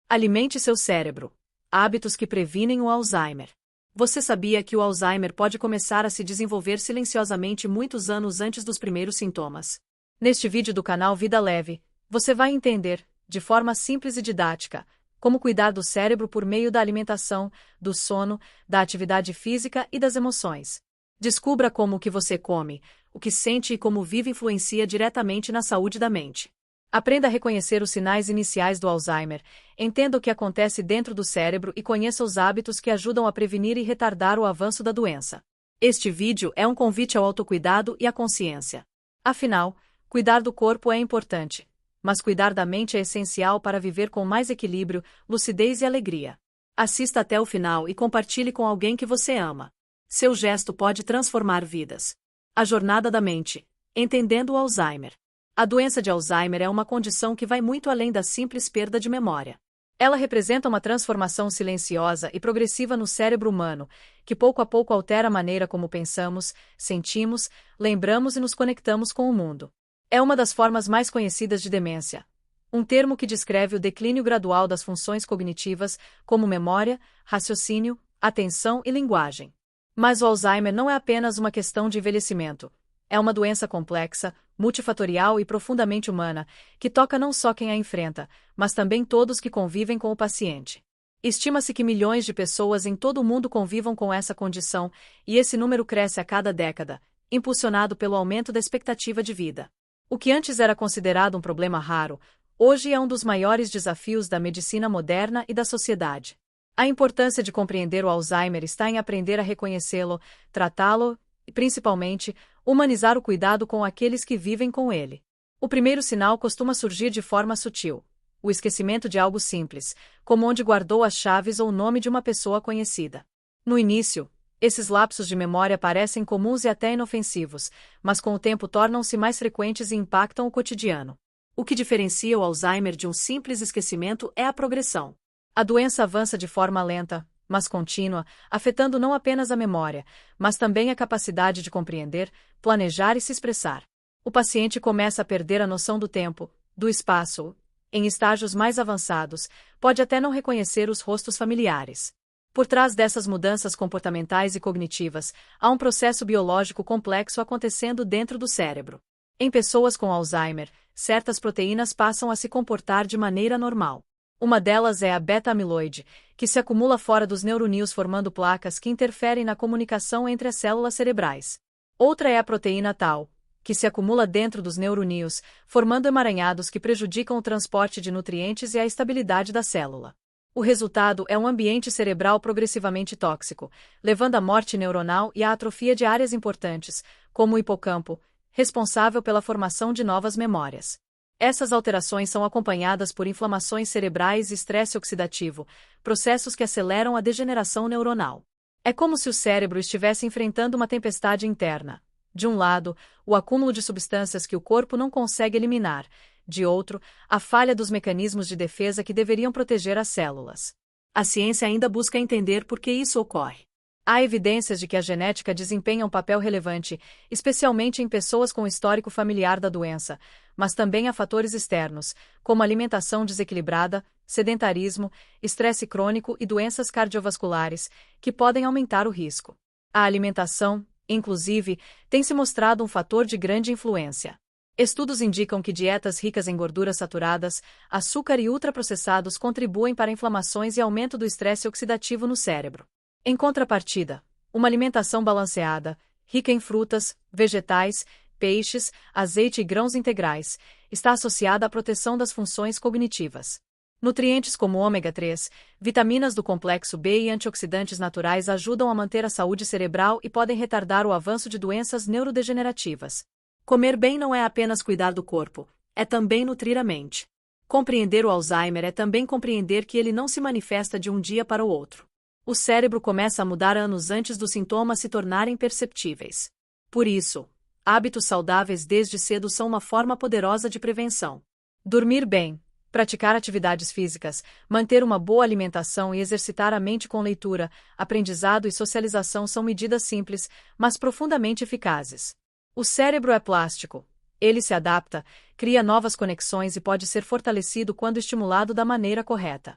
Alimente seu cérebro. Hábitos que previnem o Alzheimer. Você sabia que o Alzheimer pode começar a se desenvolver silenciosamente muitos anos antes dos primeiros sintomas? Neste vídeo do canal Vida Leve, você vai entender, de forma simples e didática, como cuidar do cérebro por meio da alimentação, do sono, da atividade física e das emoções. Descubra como o que você come, o que sente e como vive influencia diretamente na saúde da mente. Aprenda a reconhecer os sinais iniciais do Alzheimer, entenda o que acontece dentro do cérebro e conheça os hábitos que ajudam a prevenir e retardar o avanço da doença. Este vídeo é um convite ao autocuidado e à consciência. Afinal, cuidar do corpo é importante, mas cuidar da mente é essencial para viver com mais equilíbrio, lucidez e alegria. Assista até o final e compartilhe com alguém que você ama. Seu gesto pode transformar vidas. A jornada da mente, entendendo o Alzheimer. A doença de Alzheimer é uma condição que vai muito além da simples perda de memória. Ela representa uma transformação silenciosa e progressiva no cérebro humano, que pouco a pouco altera a maneira como pensamos, sentimos, lembramos e nos conectamos com o mundo. É uma das formas mais conhecidas de demência. Um termo que descreve o declínio gradual das funções cognitivas, como memória, raciocínio, atenção e linguagem. Mas o Alzheimer não é apenas uma questão de envelhecimento. É uma doença complexa, multifatorial e profundamente humana, que toca não só quem a enfrenta, mas também todos que convivem com o paciente. Estima-se que milhões de pessoas em todo o mundo convivam com essa condição, e esse número cresce a cada década, impulsionado pelo aumento da expectativa de vida. O que antes era considerado um problema raro, hoje é um dos maiores desafios da medicina moderna e da sociedade. A importância de compreender o Alzheimer está em aprender a reconhecê-lo, tratá-lo e, principalmente, humanizar o cuidado com aqueles que vivem com ele. O primeiro sinal costuma surgir de forma sutil: o esquecimento de algo simples, como onde guardou as chaves ou o nome de uma pessoa conhecida. No início, esses lapsos de memória parecem comuns e até inofensivos, mas com o tempo tornam-se mais frequentes e impactam o cotidiano. O que diferencia o Alzheimer de um simples esquecimento é a progressão. A doença avança de forma lenta, mas contínua, afetando não apenas a memória, mas também a capacidade de compreender, planejar e se expressar. O paciente começa a perder a noção do tempo, do espaço. Em estágios mais avançados, pode até não reconhecer os rostos familiares. Por trás dessas mudanças comportamentais e cognitivas, há um processo biológico complexo acontecendo dentro do cérebro. Em pessoas com Alzheimer, certas proteínas passam a se comportar de maneira normal. Uma delas é a beta-amiloide, que se acumula fora dos neuronídeos formando placas que interferem na comunicação entre as células cerebrais. Outra é a proteína tau, que se acumula dentro dos neuronídeos, formando emaranhados que prejudicam o transporte de nutrientes e a estabilidade da célula. O resultado é um ambiente cerebral progressivamente tóxico, levando à morte neuronal e à atrofia de áreas importantes, como o hipocampo, responsável pela formação de novas memórias. Essas alterações são acompanhadas por inflamações cerebrais e estresse oxidativo, processos que aceleram a degeneração neuronal. É como se o cérebro estivesse enfrentando uma tempestade interna. De um lado, o acúmulo de substâncias que o corpo não consegue eliminar; de outro, a falha dos mecanismos de defesa que deveriam proteger as células. A ciência ainda busca entender por que isso ocorre. Há evidências de que a genética desempenha um papel relevante, especialmente em pessoas com histórico familiar da doença, mas também há fatores externos, como alimentação desequilibrada, sedentarismo, estresse crônico e doenças cardiovasculares, que podem aumentar o risco. A alimentação, inclusive, tem se mostrado um fator de grande influência. Estudos indicam que dietas ricas em gorduras saturadas, açúcar e ultraprocessados contribuem para inflamações e aumento do estresse oxidativo no cérebro. Em contrapartida, uma alimentação balanceada, rica em frutas, vegetais, peixes, azeite e grãos integrais, está associada à proteção das funções cognitivas. Nutrientes como ômega 3, vitaminas do complexo B e antioxidantes naturais ajudam a manter a saúde cerebral e podem retardar o avanço de doenças neurodegenerativas. Comer bem não é apenas cuidar do corpo, é também nutrir a mente. Compreender o Alzheimer é também compreender que ele não se manifesta de um dia para o outro. O cérebro começa a mudar anos antes dos sintomas se tornarem perceptíveis. Por isso, hábitos saudáveis desde cedo são uma forma poderosa de prevenção. Dormir bem, praticar atividades físicas, manter uma boa alimentação e exercitar a mente com leitura, aprendizado e socialização são medidas simples, mas profundamente eficazes. O cérebro é plástico. Ele se adapta, cria novas conexões e pode ser fortalecido quando estimulado da maneira correta.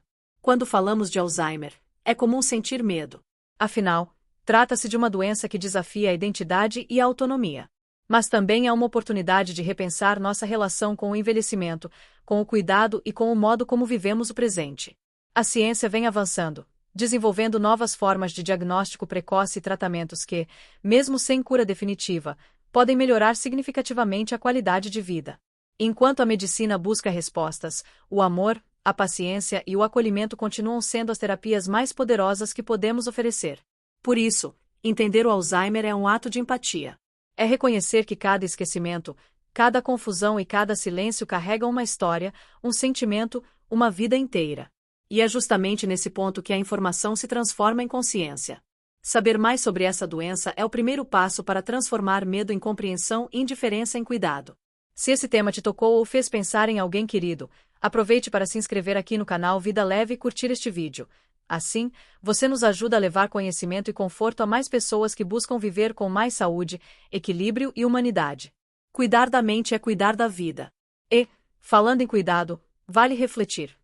Quando falamos de Alzheimer, é comum sentir medo. Afinal, trata-se de uma doença que desafia a identidade e a autonomia. Mas também é uma oportunidade de repensar nossa relação com o envelhecimento, com o cuidado e com o modo como vivemos o presente. A ciência vem avançando, desenvolvendo novas formas de diagnóstico precoce e tratamentos que, mesmo sem cura definitiva, podem melhorar significativamente a qualidade de vida. Enquanto a medicina busca respostas, o amor, a paciência e o acolhimento continuam sendo as terapias mais poderosas que podemos oferecer. Por isso, entender o Alzheimer é um ato de empatia. É reconhecer que cada esquecimento, cada confusão e cada silêncio carregam uma história, um sentimento, uma vida inteira. E é justamente nesse ponto que a informação se transforma em consciência. Saber mais sobre essa doença é o primeiro passo para transformar medo em compreensão e indiferença em cuidado. Se esse tema te tocou ou fez pensar em alguém querido, aproveite para se inscrever aqui no canal Vida Leve e curtir este vídeo. Assim, você nos ajuda a levar conhecimento e conforto a mais pessoas que buscam viver com mais saúde, equilíbrio e humanidade. Cuidar da mente é cuidar da vida. E, falando em cuidado, vale refletir.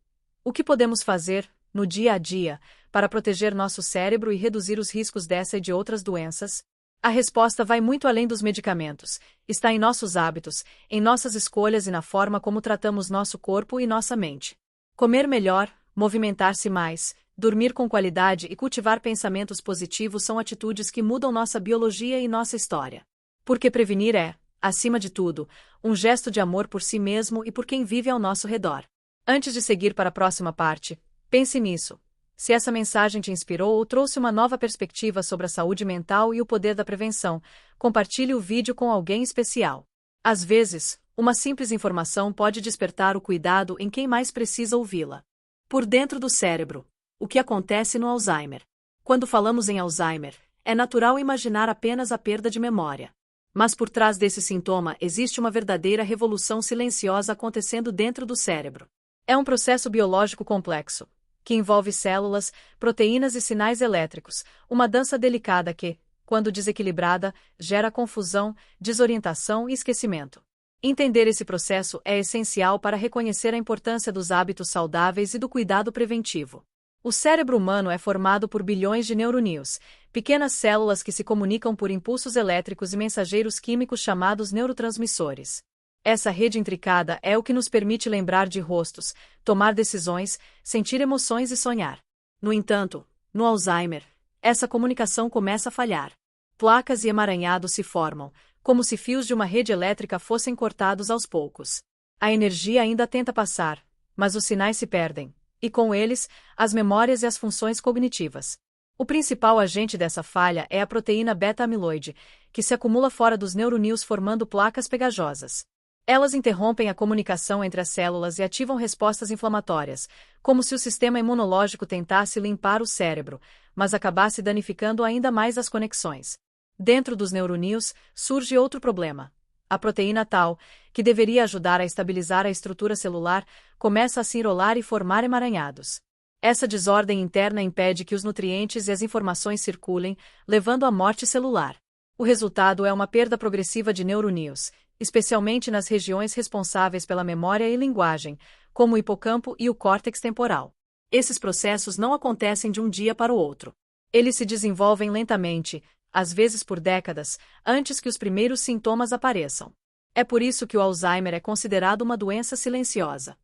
O que podemos fazer, no dia a dia, para proteger nosso cérebro e reduzir os riscos dessa e de outras doenças? A resposta vai muito além dos medicamentos. Está em nossos hábitos, em nossas escolhas e na forma como tratamos nosso corpo e nossa mente. Comer melhor, movimentar-se mais, dormir com qualidade e cultivar pensamentos positivos são atitudes que mudam nossa biologia e nossa história. Porque prevenir é, acima de tudo, um gesto de amor por si mesmo e por quem vive ao nosso redor. Antes de seguir para a próxima parte, pense nisso. Se essa mensagem te inspirou ou trouxe uma nova perspectiva sobre a saúde mental e o poder da prevenção, compartilhe o vídeo com alguém especial. Às vezes, uma simples informação pode despertar o cuidado em quem mais precisa ouvi-la. Por dentro do cérebro. O que acontece no Alzheimer? Quando falamos em Alzheimer, é natural imaginar apenas a perda de memória. Mas por trás desse sintoma existe uma verdadeira revolução silenciosa acontecendo dentro do cérebro. É um processo biológico complexo, que envolve células, proteínas e sinais elétricos, uma dança delicada que, quando desequilibrada, gera confusão, desorientação e esquecimento. Entender esse processo é essencial para reconhecer a importância dos hábitos saudáveis e do cuidado preventivo. O cérebro humano é formado por bilhões de neurônios, pequenas células que se comunicam por impulsos elétricos e mensageiros químicos chamados neurotransmissores. Essa rede intricada é o que nos permite lembrar de rostos, tomar decisões, sentir emoções e sonhar. No entanto, no Alzheimer, essa comunicação começa a falhar. Placas e emaranhados se formam, como se fios de uma rede elétrica fossem cortados aos poucos. A energia ainda tenta passar, mas os sinais se perdem, e com eles, as memórias e as funções cognitivas. O principal agente dessa falha é a proteína beta-amiloide, que se acumula fora dos neurônios formando placas pegajosas. Elas interrompem a comunicação entre as células e ativam respostas inflamatórias, como se o sistema imunológico tentasse limpar o cérebro, mas acabasse danificando ainda mais as conexões. Dentro dos neurônios, surge outro problema. A proteína Tau, que deveria ajudar a estabilizar a estrutura celular, começa a se enrolar e formar emaranhados. Essa desordem interna impede que os nutrientes e as informações circulem, levando à morte celular. O resultado é uma perda progressiva de neurônios, especialmente nas regiões responsáveis pela memória e linguagem, como o hipocampo e o córtex temporal. Esses processos não acontecem de um dia para o outro. Eles se desenvolvem lentamente, às vezes por décadas, antes que os primeiros sintomas apareçam. É por isso que o Alzheimer é considerado uma doença silenciosa.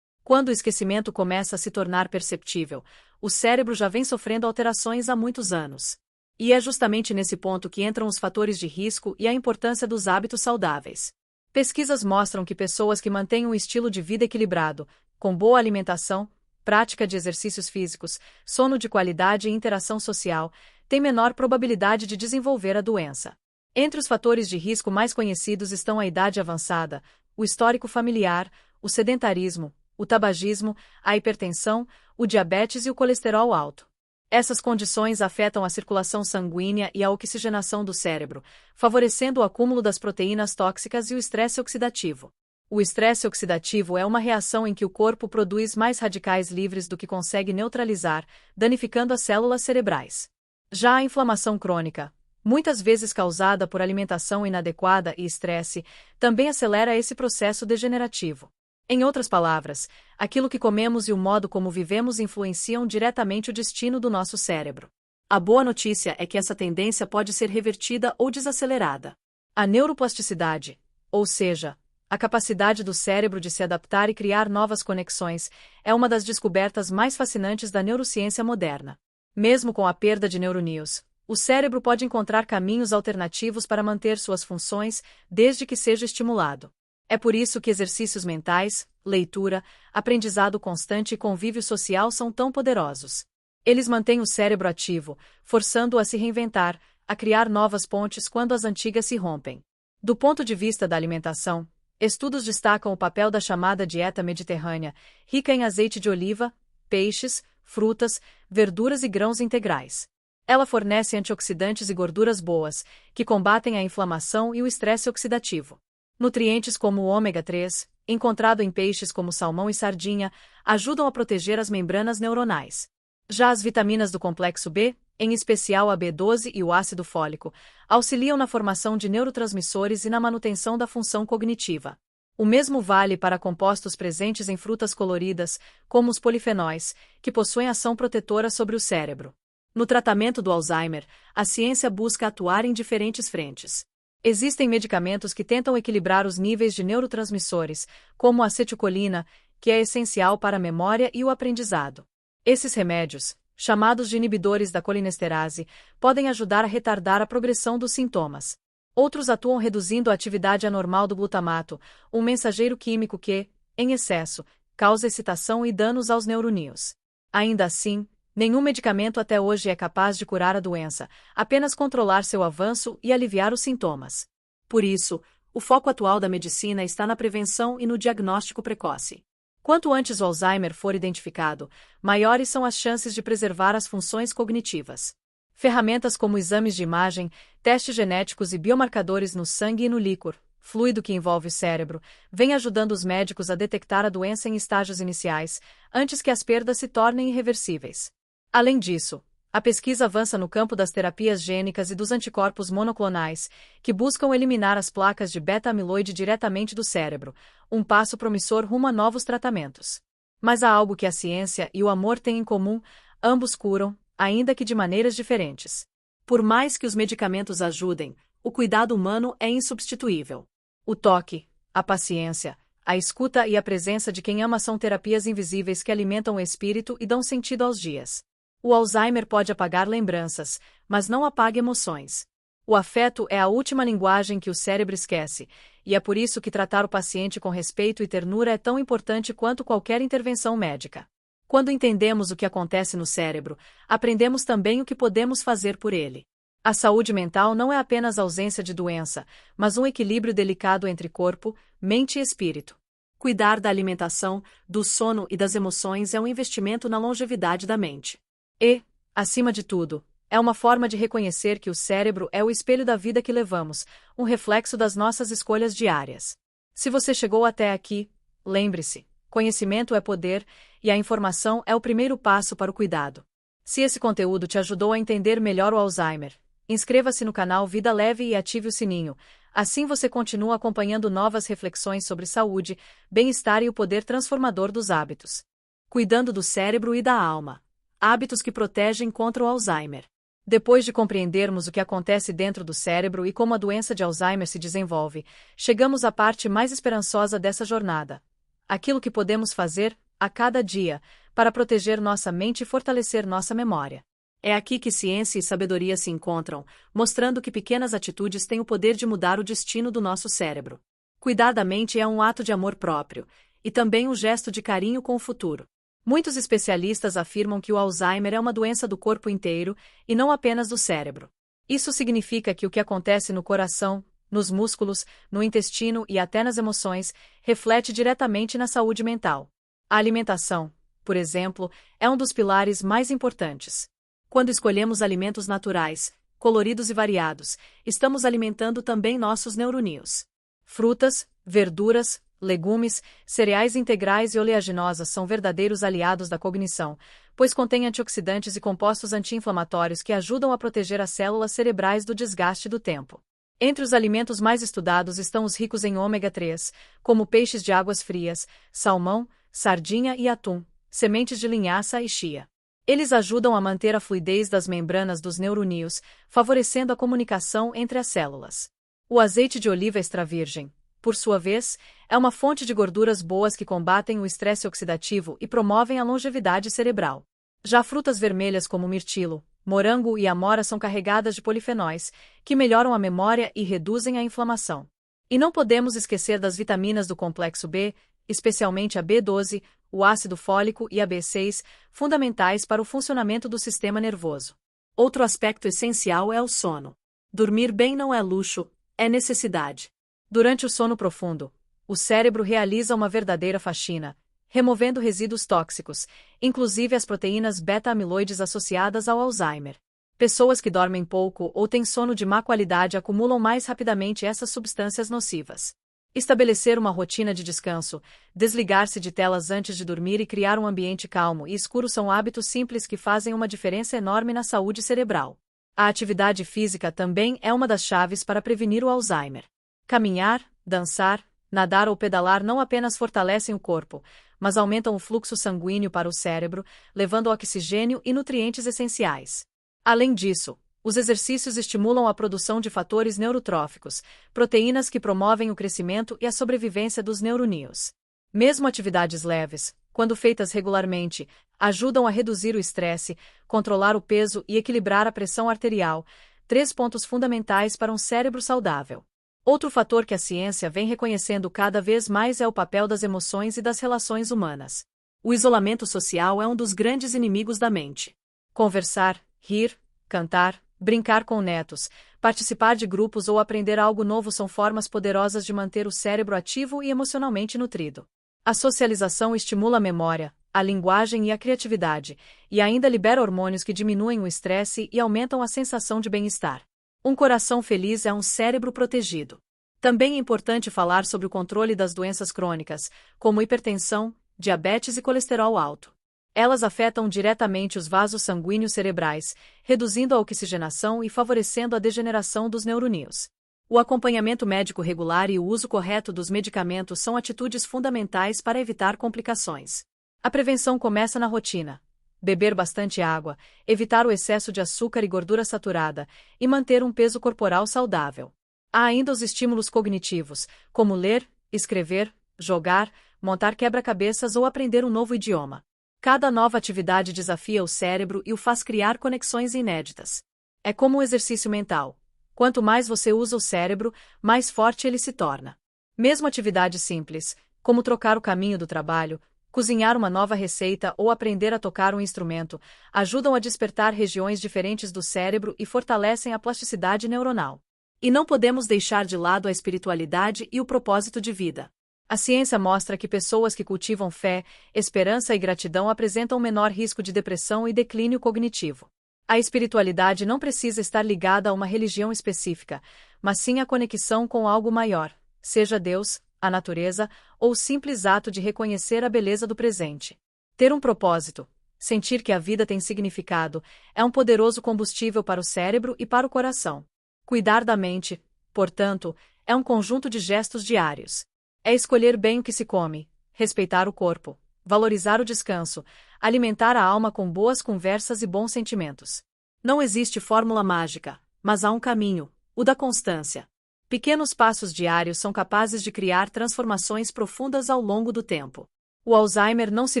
Quando o esquecimento começa a se tornar perceptível, o cérebro já vem sofrendo alterações há muitos anos. E é justamente nesse ponto que entram os fatores de risco e a importância dos hábitos saudáveis. Pesquisas mostram que pessoas que mantêm um estilo de vida equilibrado, com boa alimentação, prática de exercícios físicos, sono de qualidade e interação social, têm menor probabilidade de desenvolver a doença. Entre os fatores de risco mais conhecidos estão a idade avançada, o histórico familiar, o sedentarismo, o tabagismo, a hipertensão, o diabetes e o colesterol alto. Essas condições afetam a circulação sanguínea e a oxigenação do cérebro, favorecendo o acúmulo das proteínas tóxicas e o estresse oxidativo. O estresse oxidativo é uma reação em que o corpo produz mais radicais livres do que consegue neutralizar, danificando as células cerebrais. Já a inflamação crônica, muitas vezes causada por alimentação inadequada e estresse, também acelera esse processo degenerativo. Em outras palavras, aquilo que comemos e o modo como vivemos influenciam diretamente o destino do nosso cérebro. A boa notícia é que essa tendência pode ser revertida ou desacelerada. A neuroplasticidade, ou seja, a capacidade do cérebro de se adaptar e criar novas conexões, é uma das descobertas mais fascinantes da neurociência moderna. Mesmo com a perda de neuroníons, o cérebro pode encontrar caminhos alternativos para manter suas funções, desde que seja estimulado. É por isso que exercícios mentais, leitura, aprendizado constante e convívio social são tão poderosos. Eles mantêm o cérebro ativo, forçando-o a se reinventar, a criar novas pontes quando as antigas se rompem. Do ponto de vista da alimentação, estudos destacam o papel da chamada dieta mediterrânea, rica em azeite de oliva, peixes, frutas, verduras e grãos integrais. Ela fornece antioxidantes e gorduras boas, que combatem a inflamação e o estresse oxidativo. Nutrientes como o ômega 3, encontrado em peixes como salmão e sardinha, ajudam a proteger as membranas neuronais. Já as vitaminas do complexo B, em especial a B12 e o ácido fólico, auxiliam na formação de neurotransmissores e na manutenção da função cognitiva. O mesmo vale para compostos presentes em frutas coloridas, como os polifenóis, que possuem ação protetora sobre o cérebro. No tratamento do Alzheimer, a ciência busca atuar em diferentes frentes. Existem medicamentos que tentam equilibrar os níveis de neurotransmissores, como a acetilcolina, que é essencial para a memória e o aprendizado. Esses remédios, chamados de inibidores da colinesterase, podem ajudar a retardar a progressão dos sintomas. Outros atuam reduzindo a atividade anormal do glutamato, um mensageiro químico que, em excesso, causa excitação e danos aos neuroníons. Ainda assim, nenhum medicamento até hoje é capaz de curar a doença, apenas controlar seu avanço e aliviar os sintomas. Por isso, o foco atual da medicina está na prevenção e no diagnóstico precoce. Quanto antes o Alzheimer for identificado, maiores são as chances de preservar as funções cognitivas. Ferramentas como exames de imagem, testes genéticos e biomarcadores no sangue e no líquor, fluido que envolve o cérebro, vêm ajudando os médicos a detectar a doença em estágios iniciais, antes que as perdas se tornem irreversíveis. Além disso, a pesquisa avança no campo das terapias gênicas e dos anticorpos monoclonais, que buscam eliminar as placas de beta-amiloide diretamente do cérebro, um passo promissor rumo a novos tratamentos. Mas há algo que a ciência e o amor têm em comum: ambos curam, ainda que de maneiras diferentes. Por mais que os medicamentos ajudem, o cuidado humano é insubstituível. O toque, a paciência, a escuta e a presença de quem ama são terapias invisíveis que alimentam o espírito e dão sentido aos dias. O Alzheimer pode apagar lembranças, mas não apaga emoções. O afeto é a última linguagem que o cérebro esquece, e é por isso que tratar o paciente com respeito e ternura é tão importante quanto qualquer intervenção médica. Quando entendemos o que acontece no cérebro, aprendemos também o que podemos fazer por ele. A saúde mental não é apenas ausência de doença, mas um equilíbrio delicado entre corpo, mente e espírito. Cuidar da alimentação, do sono e das emoções é um investimento na longevidade da mente. E, acima de tudo, é uma forma de reconhecer que o cérebro é o espelho da vida que levamos, um reflexo das nossas escolhas diárias. Se você chegou até aqui, lembre-se, conhecimento é poder, e a informação é o primeiro passo para o cuidado. Se esse conteúdo te ajudou a entender melhor o Alzheimer, inscreva-se no canal Vida Leve e ative o sininho, assim você continua acompanhando novas reflexões sobre saúde, bem-estar e o poder transformador dos hábitos. Cuidando do cérebro e da alma. Hábitos que protegem contra o Alzheimer. Depois de compreendermos o que acontece dentro do cérebro e como a doença de Alzheimer se desenvolve, chegamos à parte mais esperançosa dessa jornada. Aquilo que podemos fazer, a cada dia, para proteger nossa mente e fortalecer nossa memória. É aqui que ciência e sabedoria se encontram, mostrando que pequenas atitudes têm o poder de mudar o destino do nosso cérebro. Cuidar da mente é um ato de amor próprio, e também um gesto de carinho com o futuro. Muitos especialistas afirmam que o Alzheimer é uma doença do corpo inteiro, e não apenas do cérebro. Isso significa que o que acontece no coração, nos músculos, no intestino e até nas emoções, reflete diretamente na saúde mental. A alimentação, por exemplo, é um dos pilares mais importantes. Quando escolhemos alimentos naturais, coloridos e variados, estamos alimentando também nossos neuroníons. Frutas, verduras, legumes, cereais integrais e oleaginosas são verdadeiros aliados da cognição, pois contêm antioxidantes e compostos anti-inflamatórios que ajudam a proteger as células cerebrais do desgaste do tempo. Entre os alimentos mais estudados estão os ricos em ômega 3, como peixes de águas frias, salmão, sardinha e atum, sementes de linhaça e chia. Eles ajudam a manter a fluidez das membranas dos neurônios, favorecendo a comunicação entre as células. O azeite de oliva extra virgem, por sua vez, é uma fonte de gorduras boas que combatem o estresse oxidativo e promovem a longevidade cerebral. Já frutas vermelhas como mirtilo, morango e amora são carregadas de polifenóis, que melhoram a memória e reduzem a inflamação. E não podemos esquecer das vitaminas do complexo B, especialmente a B12, o ácido fólico e a B6, fundamentais para o funcionamento do sistema nervoso. Outro aspecto essencial é o sono. Dormir bem não é luxo, é necessidade. Durante o sono profundo, o cérebro realiza uma verdadeira faxina, removendo resíduos tóxicos, inclusive as proteínas beta-amiloides associadas ao Alzheimer. Pessoas que dormem pouco ou têm sono de má qualidade acumulam mais rapidamente essas substâncias nocivas. Estabelecer uma rotina de descanso, desligar-se de telas antes de dormir e criar um ambiente calmo e escuro são hábitos simples que fazem uma diferença enorme na saúde cerebral. A atividade física também é uma das chaves para prevenir o Alzheimer. Caminhar, dançar, nadar ou pedalar não apenas fortalecem o corpo, mas aumentam o fluxo sanguíneo para o cérebro, levando oxigênio e nutrientes essenciais. Além disso, os exercícios estimulam a produção de fatores neurotróficos, proteínas que promovem o crescimento e a sobrevivência dos neurônios. Mesmo atividades leves, quando feitas regularmente, ajudam a reduzir o estresse, controlar o peso e equilibrar a pressão arterial, 3 pontos fundamentais para um cérebro saudável. Outro fator que a ciência vem reconhecendo cada vez mais é o papel das emoções e das relações humanas. O isolamento social é um dos grandes inimigos da mente. Conversar, rir, cantar, brincar com netos, participar de grupos ou aprender algo novo são formas poderosas de manter o cérebro ativo e emocionalmente nutrido. A socialização estimula a memória, a linguagem e a criatividade, e ainda libera hormônios que diminuem o estresse e aumentam a sensação de bem-estar. Um coração feliz é um cérebro protegido. Também é importante falar sobre o controle das doenças crônicas, como hipertensão, diabetes e colesterol alto. Elas afetam diretamente os vasos sanguíneos cerebrais, reduzindo a oxigenação e favorecendo a degeneração dos neurônios. O acompanhamento médico regular e o uso correto dos medicamentos são atitudes fundamentais para evitar complicações. A prevenção começa na rotina. Beber bastante água, evitar o excesso de açúcar e gordura saturada, e manter um peso corporal saudável. Há ainda os estímulos cognitivos, como ler, escrever, jogar, montar quebra-cabeças ou aprender um novo idioma. Cada nova atividade desafia o cérebro e o faz criar conexões inéditas. É como um exercício mental. Quanto mais você usa o cérebro, mais forte ele se torna. Mesmo atividades simples, como trocar o caminho do trabalho, cozinhar uma nova receita ou aprender a tocar um instrumento, ajudam a despertar regiões diferentes do cérebro e fortalecem a plasticidade neuronal. E não podemos deixar de lado a espiritualidade e o propósito de vida. A ciência mostra que pessoas que cultivam fé, esperança e gratidão apresentam menor risco de depressão e declínio cognitivo. A espiritualidade não precisa estar ligada a uma religião específica, mas sim a conexão com algo maior, seja Deus, a natureza, ou o simples ato de reconhecer a beleza do presente. Ter um propósito, sentir que a vida tem significado, é um poderoso combustível para o cérebro e para o coração. Cuidar da mente, portanto, é um conjunto de gestos diários. É escolher bem o que se come, respeitar o corpo, valorizar o descanso, alimentar a alma com boas conversas e bons sentimentos. Não existe fórmula mágica, mas há um caminho, o da constância. Pequenos passos diários são capazes de criar transformações profundas ao longo do tempo. O Alzheimer não se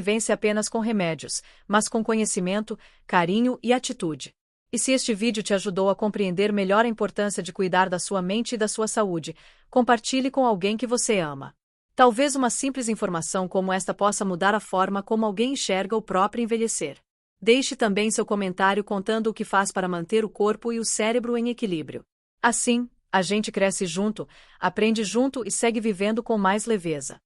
vence apenas com remédios, mas com conhecimento, carinho e atitude. E se este vídeo te ajudou a compreender melhor a importância de cuidar da sua mente e da sua saúde, compartilhe com alguém que você ama. Talvez uma simples informação como esta possa mudar a forma como alguém enxerga o próprio envelhecer. Deixe também seu comentário contando o que faz para manter o corpo e o cérebro em equilíbrio. Assim, a gente cresce junto, aprende junto e segue vivendo com mais leveza.